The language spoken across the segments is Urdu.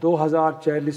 2040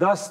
10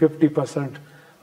50%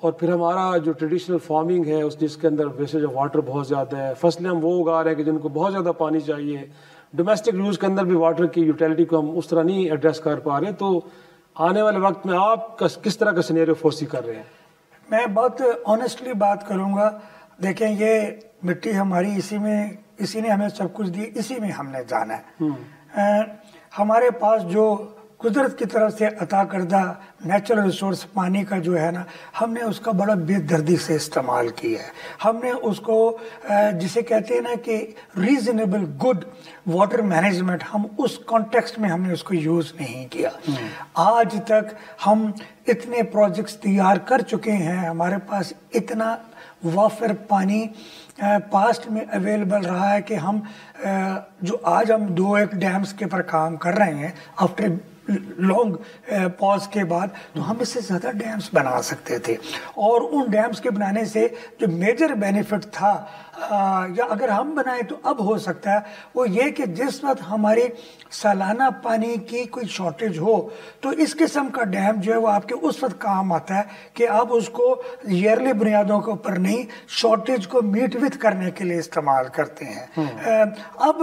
اور پھر ہمارا جو ٹریڈیشنل فارمنگ ہے اس جس کے اندر ویسیج آف واٹر بہت زیادہ ہے. فصلیں ہم وہ اگا رہے ہیں کہ جن کو بہت زیادہ پانی چاہیے. ڈومیسٹک یوز کے اندر بھی واٹر کی یوٹیلیٹی کو ہم اس طرح نہیں ایڈریس کر پا رہے. تو آنے والے وقت میں آپ کس طرح کا سینیریو فورسی کر رہے ہیں؟ میں بہت آنیسٹلی بات کروں گا. دیکھیں یہ مٹی ہماری اسی نے ہمیں سب کچھ دی, اسی میں ہم نے جانا ہے. ہمارے پاس جو قدرت کی طرف سے عطا کردہ نیچرل ریسورس پانی کا جو ہے نا, ہم نے اس کا بڑا بے دردی سے استعمال کیا ہے. ہم نے اس کو جسے کہتے ہیں نا کہ ریزنیبل گڈ واٹر مینجمنٹ, ہم اس کانٹیکسٹ میں ہم نے اس کو یوز نہیں کیا. آج تک ہم اتنے پروجیکٹس تیار کر چکے ہیں, ہمارے پاس اتنا وافر پانی پاسٹ میں اویلیبل رہا ہے کہ ہم جو آج ہم 2 ڈیمز کے پر کام کر رہے ہیں آفٹر لانگ پاز کے بعد, تو ہم اس سے زیادہ ڈیمز بنا سکتے تھے. اور ان ڈیمز کے بنانے سے جو میجر بینیفٹ تھا یا اگر ہم بنائیں تو اب ہو سکتا ہے وہ یہ کہ جس وقت ہماری سالانہ پانی کی کوئی شارٹیج ہو تو اس قسم کا ڈیم جو ہے وہ آپ کے اس وقت کام آتا ہے کہ آپ اس کو ایئرلی بنیادوں کے اوپر نہیں, شارٹیج کو میٹ وتھ کرنے کے لیے استعمال کرتے ہیں. اب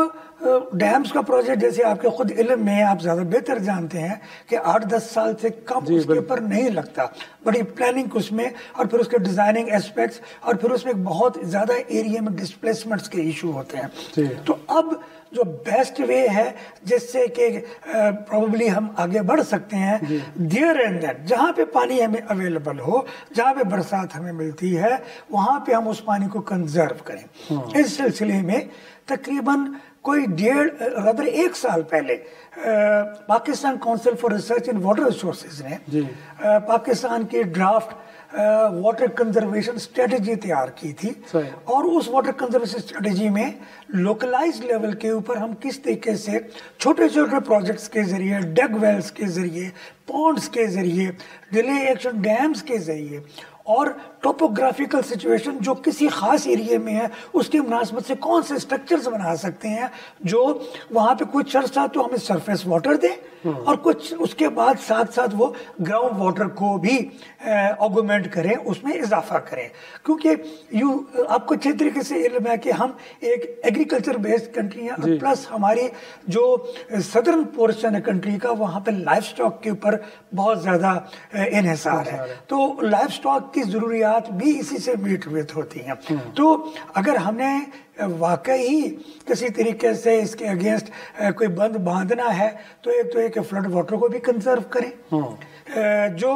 ڈیمز کا پروجیکٹ جیسے آپ کے خود علم میں آپ زیادہ بہتر جانتے ہیں کہ 8-10 سال سے کم اس کے اوپر نہیں لگتا. بڑی پلاننگ اس میں, اور پھر اس کے ڈیزائننگ ایسپیکٹس, اور پھر اس میں بہت زیادہ ایریا میں ڈسپلیسمنٹس کے ایشو ہوتے ہیں. تو اب جو بیسٹ وے ہے جس سے کہ پروبیبلی ہم آگے بڑھ سکتے ہیں, دیئر اینڈ دیٹ جہاں پہ پانی ہمیں اویلیبل ہو, جہاں پہ برسات ہمیں ملتی ہے, وہاں پہ ہم اس پانی کو کنزرو کریں. اس سلسلے میں تقریباً کوئی 1 سال پہلے Pakistan council for research in water resources نے پاکستان کی ڈرافٹ واٹر کنزرویشن اسٹریٹجی تیار کی تھی. اور اس واٹر کنزرویشن اسٹریٹجی میں لوکلائز لیول کے اوپر ہم کس طریقے سے چھوٹے چھوٹے پروجیکٹس کے ذریعے, ڈگ ویلز کے ذریعے, پونڈز کے ذریعے, ڈیلے ایکشن ڈیمز کے ذریعے, اور ٹوپوگرافیکل سچویشن جو کسی خاص ایریے میں ہے اس کی مناسبت سے کون سے سٹرکچرز بنا سکتے ہیں جو وہاں پہ کچھ عرصہ تو ہمیں سرفیس واٹر دیں اور کچھ اس کے بعد ساتھ ساتھ وہ گراؤنڈ واٹر کو بھی آگومنٹ کریں, اس میں اضافہ کریں. کیونکہ آپ کو اچھے طریقے سے علم ہے کہ ہم ایک ایگریکلچر بیسڈ کنٹری ہیں, پلس ہماری جو سدرن پورشن ہے کنٹری کا, وہاں پہ لائف سٹاک کے اوپر بہت زیادہ انحصار ہے. تو لائف سٹاک کی ضروریات بھی اسی سے میٹ ویت ہوتی ہیں. تو اگر ہم نے واقعی کسی طریقے سے اس کے اگینسٹ کوئی بند باندھنا ہے تو ایک تو یہ کہ فلڈ واٹر کو بھی کنزرو کریں. جو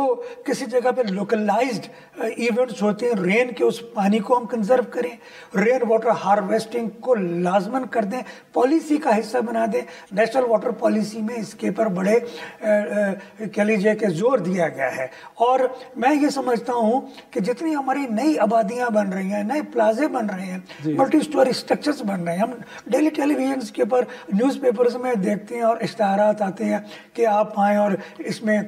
کسی جگہ پہ لوکلائزڈ ایونٹس ہوتے ہیں, رین کے اس پانی کو ہم کنزرو کریں, رین واٹر ہارویسٹنگ کو لازمن کر دیں, پالیسی کا حصہ بنا دیں. نیشنل واٹر پالیسی میں اس کے پر بڑے کہہ لیجیے کہ زور دیا گیا ہے. اور میں یہ سمجھتا ہوں کہ جتنی ہماری نئی آبادیاں بن رہی ہیں, نئے پلازے بن رہے ہیں, ملٹی سٹوری اسٹرکچرز بن رہے ہیں, ہم ڈیلی ٹیلی ویژنس کے اوپر نیوز پیپرز میں دیکھتے ہیں اور اشتہارات آتے ہیں کہ آپ آئیں اور اس میں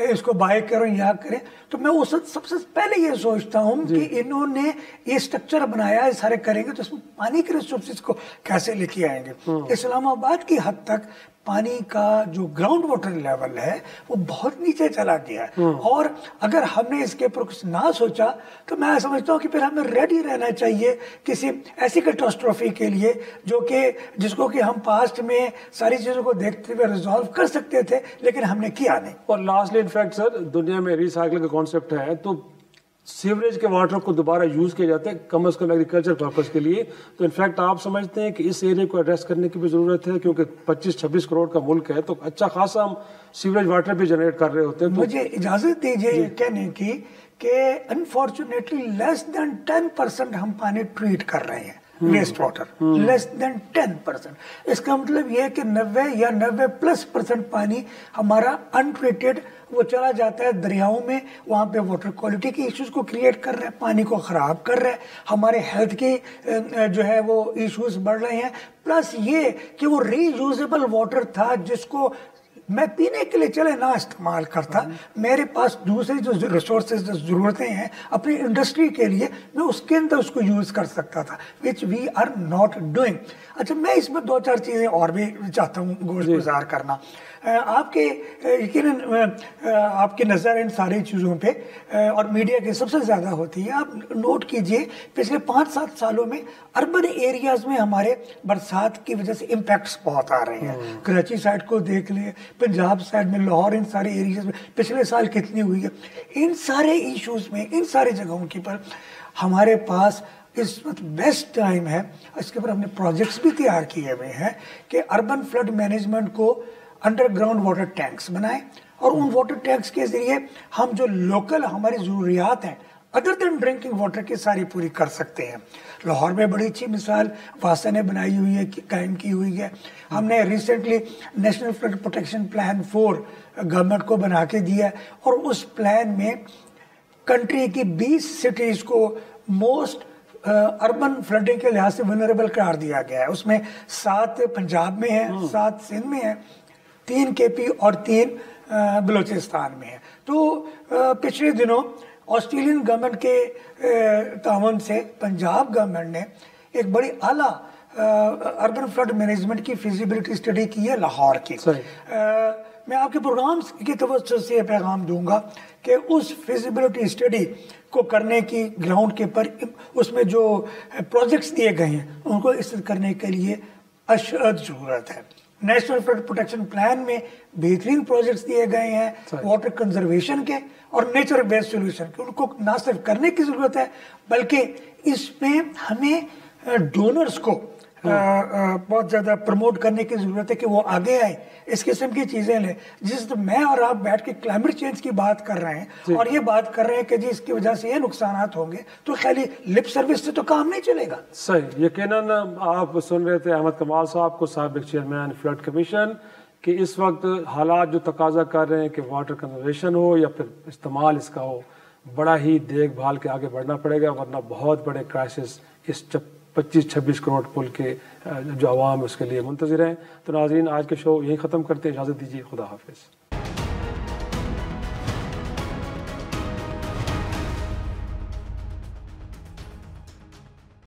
اس کو بائی کریں یا کریں. تو میں اس سب سے پہلے یہ سوچتا ہوں کہ انہوں نے یہ اسٹرکچر بنایا, سارے کریں گے تو اس میں پانی کے ریسورسز کو کیسے لے کے آئیں گے. اسلام آباد کی حد تک پانی کا جو گراؤنڈ واٹر لیول ہے وہ بہت نیچے چلا گیا ہے. اور اگر ہم نے اس کے اوپر کچھ نہ سوچا تو میں سمجھتا ہوں کہ پھر ہمیں ریڈی رہنا چاہیے کسی ایسی کیٹاسٹروفی کے لیے جو کہ جس کو کہ ہم پاسٹ میں ساری چیزوں کو دیکھتے ہوئے ریزالو کر سکتے تھے لیکن ہم نے کیا نہیں. اور لاسٹلی انفیکٹ سر, دنیا میں ریسائکل کا کانسیپٹ ہے تو سیوریج کے واٹر کو دوبارہ یوز کیا جاتا ہے کم از کم ایگریکلچر پرپز کے لیے. تو انفیکٹ آپ سمجھتے ہیں کہ اس ایریا کو ایڈریس کرنے کی بھی ضرورت ہے کیونکہ 25-26 کروڑ کا ملک ہے تو اچھا خاصا ہم سیوریج واٹر بھی جنریٹ کر رہے ہوتے ہیں. مجھے اجازت دیجیے یہ کہنے کی کہ انفارچونیٹلی لیس دین 10% ہم پانی ٹریٹ کر رہے ہیں, ویسٹ واٹر, لیس دین 10%. اس کا مطلب یہ ہے کہ 90 یا 90+% پانی ہمارا انٹریٹڈ وہ چلا جاتا ہے دریاؤں میں, وہاں پہ واٹر کوالٹی کے ایشوز کو کریٹ کر رہے ہیں, پانی کو خراب کر رہے ہیں, ہمارے ہیلتھ کی جو ہے وہ ایشوز بڑھ رہے ہیں. پلس یہ کہ وہ ری یوزیبل واٹر تھا جس کو میں پینے کے لیے چلے نہ استعمال کرتا, میرے پاس دوسری جو ریسورسز ضرورتیں ہیں اپنی انڈسٹری کے لیے, میں اس کے اندر اس کو یوز کر سکتا تھا, وچ وی آر ناٹ ڈوئنگ. اچھا میں اس میں 2-4 چیزیں اور بھی چاہتا ہوں گوشت گزار کرنا. آپ کے یقیناً آپ کی نظر ان ساری چیزوں پہ اور میڈیا کی سب سے زیادہ ہوتی ہے. آپ نوٹ کیجئے پچھلے 5-7 سالوں میں اربن ایریاز میں ہمارے برسات کی وجہ سے امپیکٹس بہت آ رہے ہیں. کراچی سائڈ کو دیکھ لیں, پنجاب سائڈ میں, لاہور, ان سارے ایریاز میں پچھلے سال کتنی ہوئی ہے. ان سارے ایشوز میں, ان سارے جگہوں کے پر ہمارے پاس اس وقت بیسٹ ٹائم ہے. اس کے اوپر ہم نے پروجیکٹس بھی تیار کیے ہوئے ہیں کہ اربن فلڈ مینجمنٹ کو انڈر گراؤنڈ واٹر ٹینکس بنائیں, اور ان واٹر ٹینکس کے ذریعے ہم جو لوکل ہماری ضروریات ہیں ادر دین ڈرنکنگ واٹر کی ساری پوری کر سکتے ہیں. لاہور میں بڑی اچھی مثال واسطہ نے بنائی ہوئی ہے, قائم کی ہوئی ہے. ہم نے recently national flood protection plan 4 government کو بنا کے دیا ہے, اور اس پلان میں کنٹری کی 20 سٹیز کو موسٹ اربن فلڈنگ کے لحاظ سے ونریبل قرار دیا گیا ہے. اس میں 7 پنجاب میں ہیں, 7 سندھ میں ہیں, 3 KP اور 3 بلوچستان میں ہیں. تو پچھلے دنوں آسٹریلین گورنمنٹ کے تعاون سے پنجاب گورنمنٹ نے ایک بڑی اعلیٰ اربن فلڈ مینجمنٹ کی فیزیبلٹی اسٹڈی کی ہے لاہور کی. میں آپ کے پروگرامز کی توجہ سے یہ پیغام دوں گا کہ اس فیزیبلٹی اسٹڈی کو کرنے کی گراؤنڈ کے پر اس میں جو پروجیکٹس دیے گئے ہیں ان کو استعمال کرنے کے لیے اشد ضرورت ہے. نیشنل فلڈ پروٹیکشن پلان میں بہترین پروجیکٹس دیے گئے ہیں واٹر کنزرویشن کے اور نیچر بیسڈ سولوشن کے. ان کو نہ صرف کرنے کی ضرورت ہے بلکہ اس میں ہمیں ڈونرز کو بہت زیادہ پروموٹ کرنے کی ضرورت ہے کہ وہ آگے آئیں, اس قسم کی چیزیں لیں. جس میں اور آپ بیٹھ کے کلائمیٹ چینج کی بات کر رہے ہیں اور یہ بات کر رہے ہیں کہ جی اس کی وجہ سے یہ نقصانات ہوں گے, تو خالی لپ سروس سے تو کام نہیں چلے گا. صحیح. یقیناً آپ سن رہے تھے احمد کمال صاحب کو, سابق چیئرمین فلڈ کمیشن, کہ اس وقت حالات جو تقاضا کر رہے ہیں کہ واٹر کنزرویشن ہو یا پھر استعمال اس کا ہو, بڑا ہی دیکھ بھال کے آگے بڑھنا پڑے گا, ورنہ بہت بڑے کرائسس اس 25-26 کروڑ پل کے جو عوام اس کے لیے منتظر ہیں. تو ناظرین آج کے شو یہیں ختم کرتے ہیں, اجازت دیجیے, خدا حافظ.